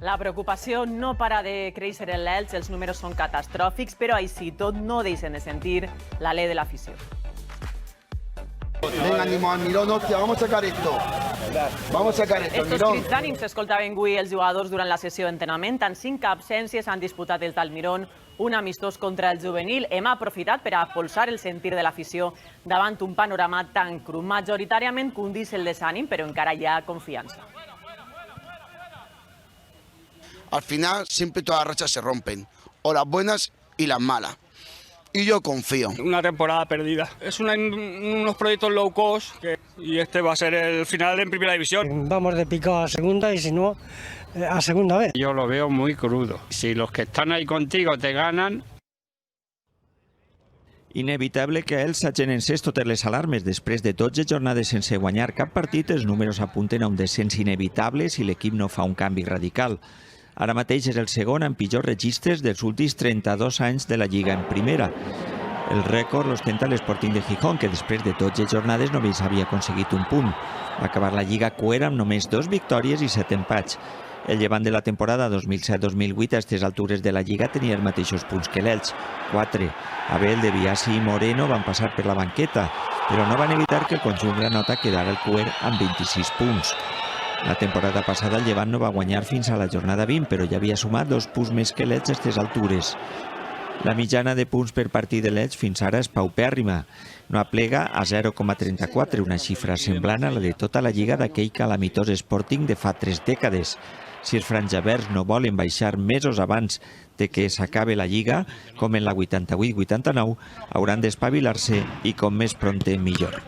La preocupació no para de créixer en l'Elx, els números són catastròfics, però així tot no deixen de sentir l'alè de l'afició. Venga, ánimo al Mirón, hostia, vamos a sacar esto. Vamos a sacar esto, Estos Mirón. crits d'ànims s'escoltaven avui els jugadors durant la sessió d'entrenament. En 5 absències han disputat els d'Almirón un amistós contra el juvenil. Hem aprofitat per a polsar el sentir de l'afició davant un panorama tan cru. Majoritàriament cundís el desànim, però encara hi ha confiança. Al final siempre todas las rachas se rompen, o las buenas y las malas. Y yo confío. Una temporada perdida. Es unos proyectos low cost y este va a ser el final en primera división. Vamos de picado a segunda y si no, a segunda vez. Yo lo veo muy crudo. Si los que están ahí contigo te ganan... Inevitable que ells s'hagin encès totes les alarmes. Després de 12 jornades sense guanyar cap partit, els números apunten a un descens inevitable si l'equip no fa un canvi radical. Ara mateix és el segon amb pitjors registres dels últims 32 anys de la Lliga en primera. El rècord l'ostenta l'Sporting de Gijón, que després de 12 jornades només havia aconseguit un punt. Va acabar la Lliga cuera amb només 2 victòries i 7 empats. El Llevant de la temporada 2007-2008 a aquestes altures de la Lliga tenia els mateixos punts que l'Elx, 4. Abel, De Biasi i Moreno van passar per la banqueta, però no van evitar que el conjunt granota quedara al cuer amb 26 punts. La temporada passada el Llevant no va guanyar fins a la jornada 20, però ja havia sumat 2 punts més que l'Elx a aquestes altures. La mitjana de punts per partit de l'Elx fins ara és paupèrrima. No aplega a 0,34, una xifra semblant a la de tota la Lliga d'aquell calamitós Sporting de fa 3 dècades. Si els franjaverds no volen baixar mesos abans de que s'acabe la Lliga, com en la 88-89, hauran d'espavilar-se i com més prompte millor.